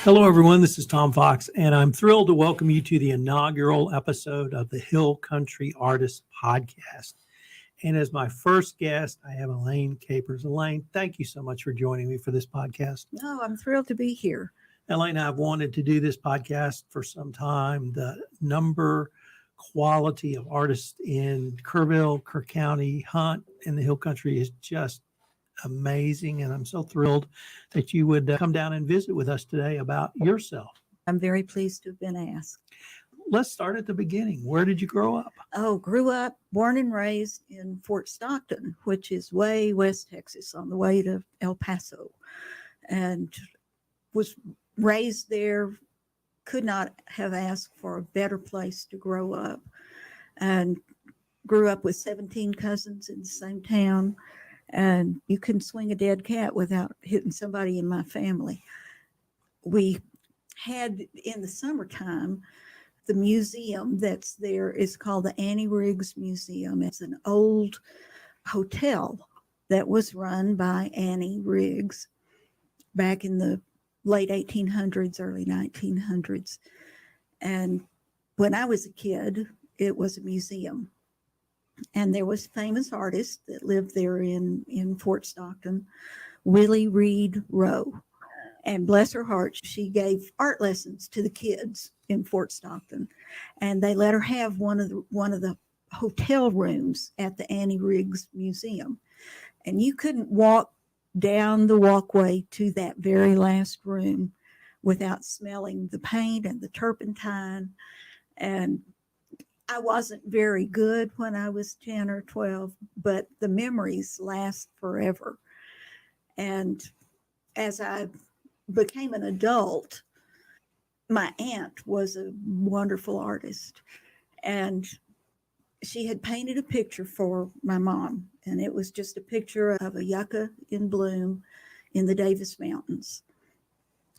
Hello, everyone. This is Tom Fox, and I'm thrilled to welcome you to the inaugural episode of the Hill Country Artist Podcast. And as my first guest, I have Elaine Capers. Elaine, thank you so much for joining me for this podcast. No, I'm thrilled to be here. Elaine, I've wanted to do this podcast for some time. The number, quality of artists in Kerrville, Kerr County, Hunt, and the Hill Country is just amazing. And I'm so thrilled that you would come down and visit with us today about yourself. I'm very pleased to have been asked. Let's start at the beginning. Where did you grow up? Oh, grew up, born and raised in Fort Stockton, which is way west Texas on the way to El Paso, and was raised there. Could not have asked for a better place to grow up, and grew up with 17 cousins in the same town. And you couldn't swing a dead cat without hitting somebody in my family. We had, in the summertime, the museum that's there is called the Annie Riggs Museum. It's an old hotel that was run by Annie Riggs back in the late 1800s, early 1900s. And when I was a kid, it was a museum. And there was famous artists that lived there in Fort Stockton, Willie Reed Rowe. And bless her heart, she gave art lessons to the kids in Fort Stockton. And they let her have one of the hotel rooms at the Annie Riggs Museum. And you couldn't walk down the walkway to that very last room without smelling the paint and the turpentine. And I wasn't very good when I was 10 or 12, but the memories last forever. And as I became an adult, my aunt was a wonderful artist, and she had painted a picture for my mom, and it was just a picture of a yucca in bloom in the Davis Mountains.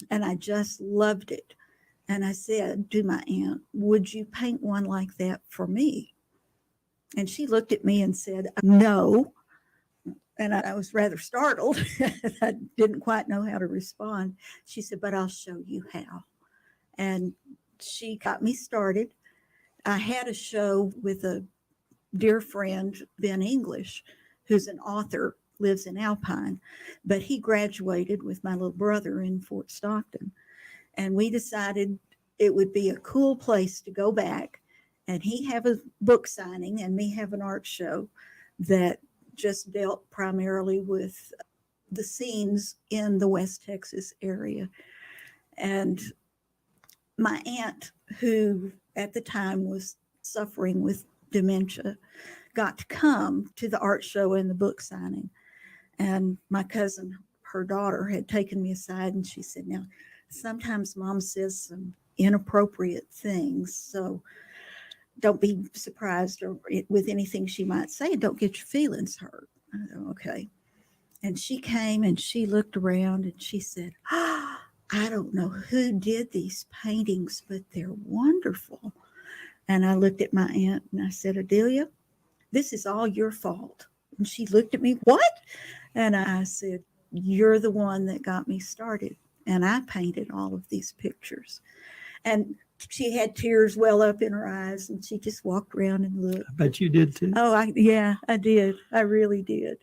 And I just loved it. And I said to my aunt, would you paint one like that for me? And she looked at me and said, no. And I was rather startled. I didn't quite know how to respond. She said, but I'll show you how. And she got me started. I had a show with a dear friend, Ben English, who's an author, lives in Alpine, but he graduated with my little brother in Fort Stockton. And we decided it would be a cool place to go back, and he have a book signing and me have an art show that just dealt primarily with the scenes in the West Texas area. And my aunt, who at the time was suffering with dementia, got to come to the art show and the book signing. And my cousin, her daughter, had taken me aside, and she said, now, sometimes Mom says some inappropriate things, so don't be surprised or with anything she might say. Don't get your feelings hurt. I said, okay. And she came and she looked around and she said, I don't know who did these paintings, but they're wonderful. And I looked at my aunt and I said, Adelia, this is all your fault. And she looked at me, what? And I said, you're the one that got me started. And I painted all of these pictures. And she had tears well up in her eyes, and she just walked around and looked. I bet you did too. Oh, I did. I really did.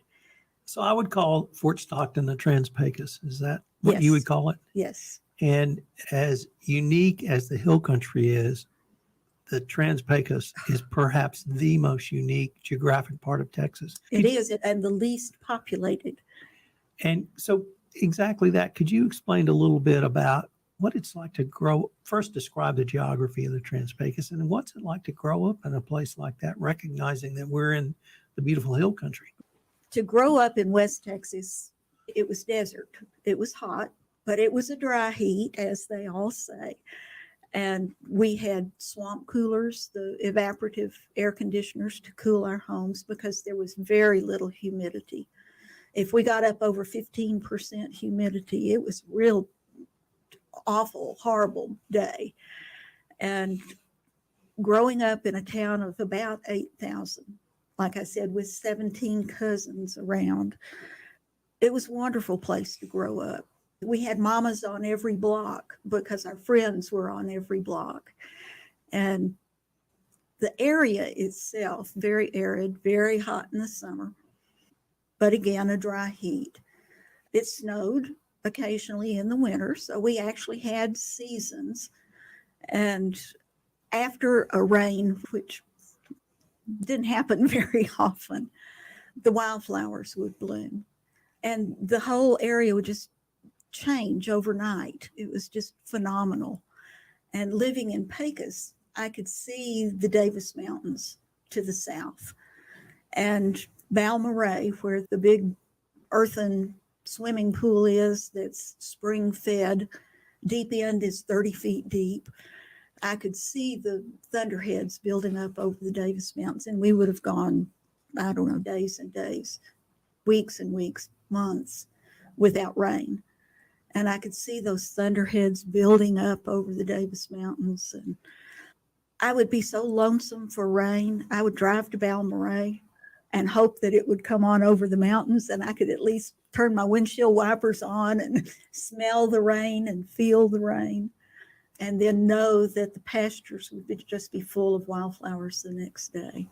So I would call Fort Stockton the Trans-Pecos. Is that what you would call it? Yes. And as unique as the Hill Country is, the Trans-Pecos is perhaps the most unique geographic part of Texas. It is, and the least populated. And so exactly that. Could you explain a little bit about what it's like to grow, first describe the geography of the Trans-Pecos, and what's it like to grow up in a place like that, recognizing that we're in the beautiful Hill Country? To grow up in West Texas, it was desert. It was hot, but it was a dry heat, as they all say. And we had swamp coolers, the evaporative air conditioners to cool our homes because there was very little humidity. If we got up over 15% humidity, it was real awful, horrible day. And growing up in a town of about 8,000, like I said, with 17 cousins around, it was a wonderful place to grow up. We had mamas on every block because our friends were on every block. And the area itself, very arid, very hot in the summer, but again, a dry heat. It snowed occasionally in the winter, so we actually had seasons. And after a rain, which didn't happen very often, the wildflowers would bloom. And the whole area would just change overnight. It was just phenomenal. And living in Pecos, I could see the Davis Mountains to the south and Balmorhea, where the big earthen swimming pool is that's spring fed. Deep end is 30 feet deep. I could see the thunderheads building up over the Davis Mountains, and we would have gone, I don't know, days and days, weeks and weeks, months without rain. And I could see those thunderheads building up over the Davis Mountains. And I would be so lonesome for rain. I would drive to Balmorhea and hope that it would come on over the mountains and I could at least turn my windshield wipers on and smell the rain and feel the rain, and then know that the pastures would just be full of wildflowers the next day.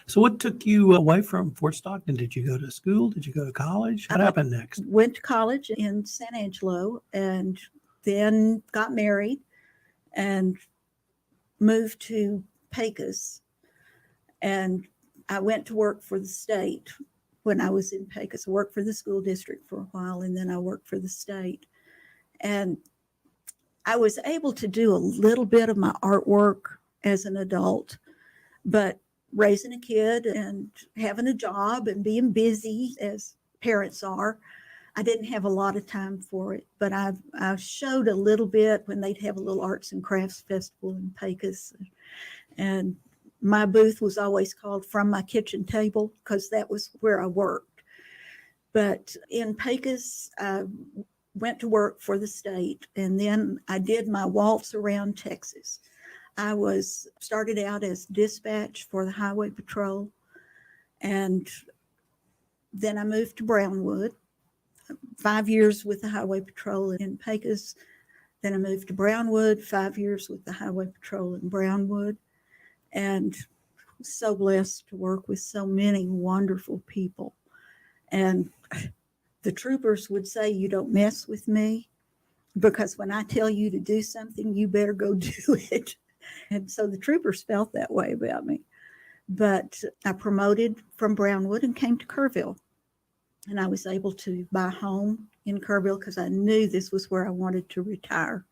So what took you away from Fort Stockton? Did you go to school? Did you go to college? What happened next? Went to college in San Angelo and then got married and moved to Pecos. And I went to work for the state when I was in Pecos. I worked for the school district for a while, and then I worked for the state. And I was able to do a little bit of my artwork as an adult, but raising a kid and having a job and being busy as parents are, I didn't have a lot of time for it. But I showed a little bit when they'd have a little arts and crafts festival in Pecos. And my booth was always called From My Kitchen Table because that was where I worked. But in Pecos, I went to work for the state, and then I did my waltz around Texas. I started out as dispatch for the Highway Patrol, and then I moved to Brownwood, 5 years with the Highway Patrol in Pecos. Then I moved to Brownwood, 5 years with the Highway Patrol in Brownwood, and so blessed to work with so many wonderful people. And the troopers would say, "You don't mess with me, because when I tell you to do something, you better go do it." And so the troopers felt that way about me. But I promoted from Brownwood and came to Kerrville. And I was able to buy a home in Kerrville because I knew this was where I wanted to retire.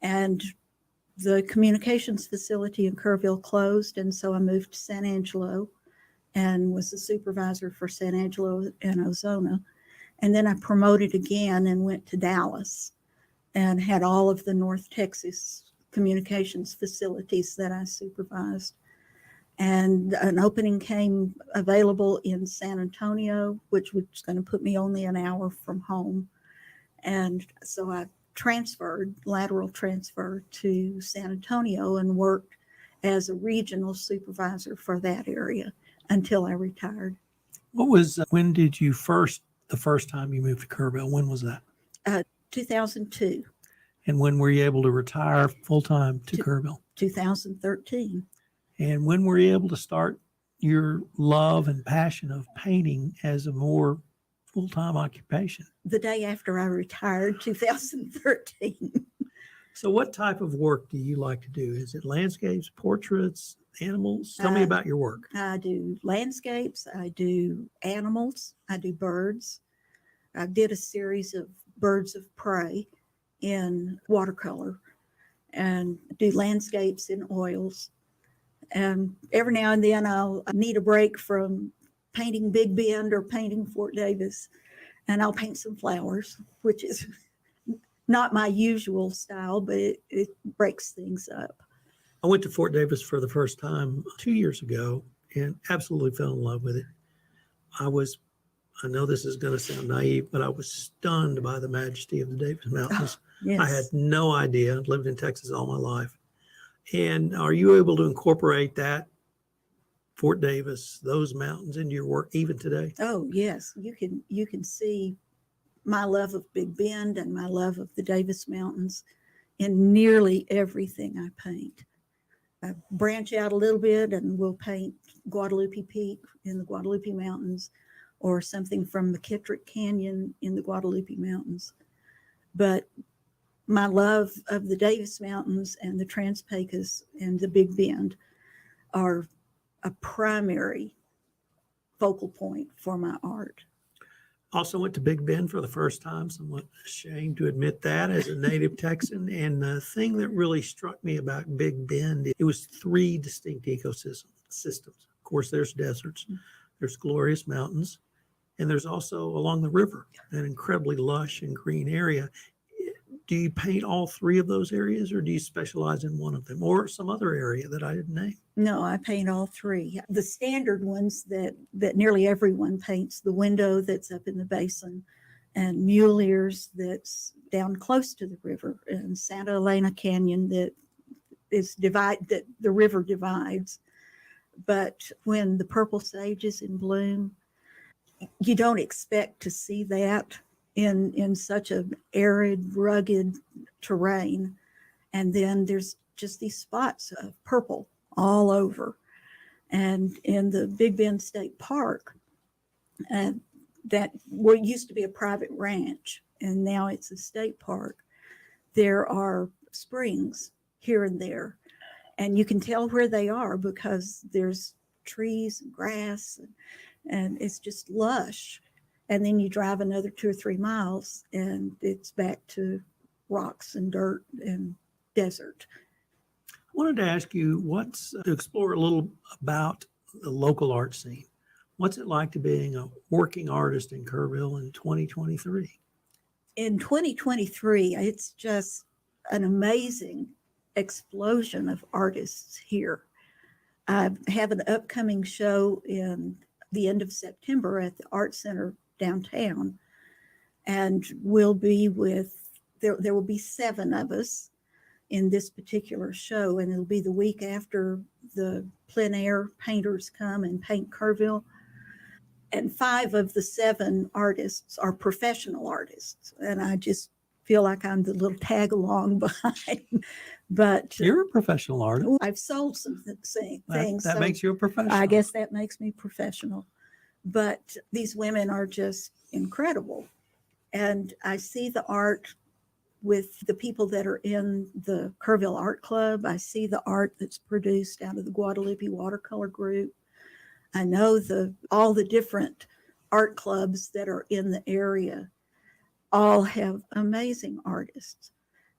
And the communications facility in Kerrville closed, and so I moved to San Angelo and was the supervisor for San Angelo and Ozona. And then I promoted again and went to Dallas and had all of the North Texas communications facilities that I supervised. And an opening came available in San Antonio, which was going to put me only an hour from home. And so I lateral transfer to San Antonio and worked as a regional supervisor for that area until I retired. When did you the first time you moved to Kerrville, when was that? 2002. And when were you able to retire full-time to Kerrville? 2013. And when were you able to start your love and passion of painting as a more full-time occupation? The day after I retired, 2013. So what type of work do you like to do? Is it landscapes, portraits, animals? Tell me about your work. I do landscapes. I do animals. I do birds. I did a series of birds of prey in watercolor and do landscapes in oils. And every now and then I need a break from painting Big Bend or painting Fort Davis, and I'll paint some flowers, which is not my usual style, but it breaks things up. I went to Fort Davis for the first time 2 years ago and absolutely fell in love with it. I know this is going to sound naive, but I was stunned by the majesty of the Davis Mountains. Yes. I had no idea. I've lived in Texas all my life. And are you able to incorporate that, Fort Davis, those mountains into your work even today? Oh, yes. You can see my love of Big Bend and my love of the Davis Mountains in nearly everything I paint. I branch out a little bit and we'll paint Guadalupe Peak in the Guadalupe Mountains or something from McKittrick Canyon in the Guadalupe Mountains. But my love of the Davis Mountains and the Trans-Pecos and the Big Bend are a primary focal point for my art. Also went to Big Bend for the first time. Somewhat ashamed to admit that as a native Texan. And the thing that really struck me about Big Bend, it was three distinct ecosystems. Of course, there's deserts, there's glorious mountains, and there's also along the river, an incredibly lush and green area. Do you paint all three of those areas, or do you specialize in one of them, or some other area that I didn't name? No, I paint all three. The standard ones that nearly everyone paints, the window that's up in the basin, and mule ears that's down close to the river, and Santa Elena Canyon that the river divides. But when the purple sage is in bloom, you don't expect to see that in such an arid, rugged terrain. And then there's just these spots of purple all over. And in the Big Bend State Park, that used to be a private ranch, and now it's a state park, there are springs here and there. And you can tell where they are because there's trees and grass, and it's just lush. And then you drive another 2 or 3 miles, and it's back to rocks and dirt and desert. I wanted to ask you to explore a little about the local art scene. What's it like to being a working artist in Kerrville in 2023? In 2023, it's just an amazing explosion of artists here. I have an upcoming show in the end of September at the Art Center downtown, and there will be 7 of us in this particular show, and it'll be the week after the plein air painters come and paint Kerrville. And 5 of the 7 artists are professional artists, and I just feel like I'm the little tag along behind. But you're a professional artist. I've sold some things. That so makes you a professional. I guess that makes me professional. But these women are just incredible. And I see the art with the people that are in the Kerrville Art Club. I see the art that's produced out of the Guadalupe watercolor group. I know all the different art clubs that are in the area all have amazing artists.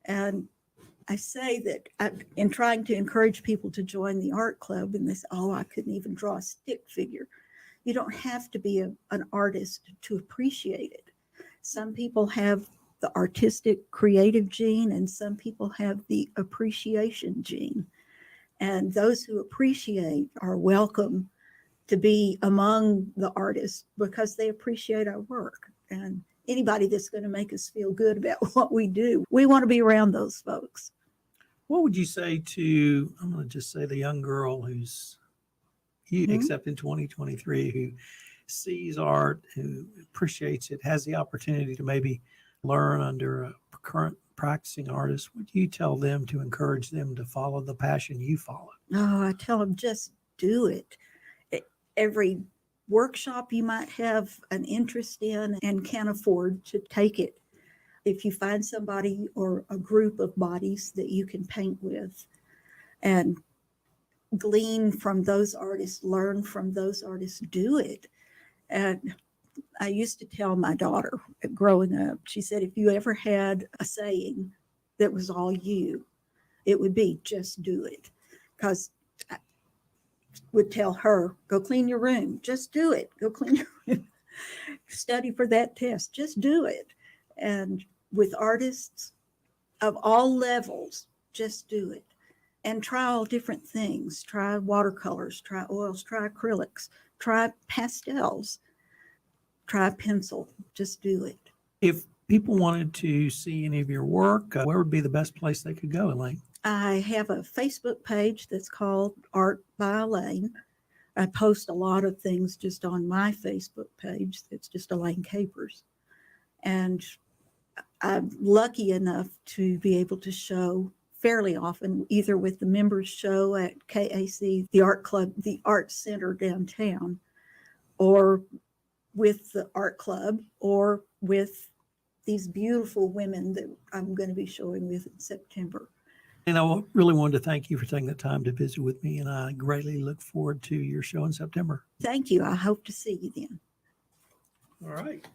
And I say that in trying to encourage people to join the art club, and they say, oh, I couldn't even draw a stick figure. You don't have to be an artist to appreciate it. Some people have the artistic creative gene, and some people have the appreciation gene. And those who appreciate are welcome to be among the artists because they appreciate our work. And anybody that's going to make us feel good about what we do, we want to be around those folks. What would you say to, I'm going to just say the young girl except in 2023, who sees art, who appreciates it, has the opportunity to maybe learn under a current practicing artist? Would you tell them to encourage them to follow the passion you follow? Oh, I tell them just do it. Every workshop you might have an interest in and can't afford to take it. If you find somebody or a group of bodies that you can paint with and glean from those artists, learn from those artists, do it. And I used to tell my daughter growing up, she said, if you ever had a saying that was all you, it would be just do it. Because I would tell her, go clean your room, just do it. Go clean your room. Study for that test, just do it. And with artists of all levels, just do it. And try all different things. Try watercolors, try oils, try acrylics, try pastels, try pencil. Just do it. If people wanted to see any of your work, where would be the best place they could go, Elaine? I have a Facebook page that's called Art by Elaine. I post a lot of things just on my Facebook page. It's just Elaine Capers. And I'm lucky enough to be able to show fairly often, either with the members show at KAC, the art club, the art center downtown, or with the art club, or with these beautiful women that I'm going to be showing with in September. And I really wanted to thank you for taking the time to visit with me, and I greatly look forward to your show in September. Thank you. I hope to see you then. All right.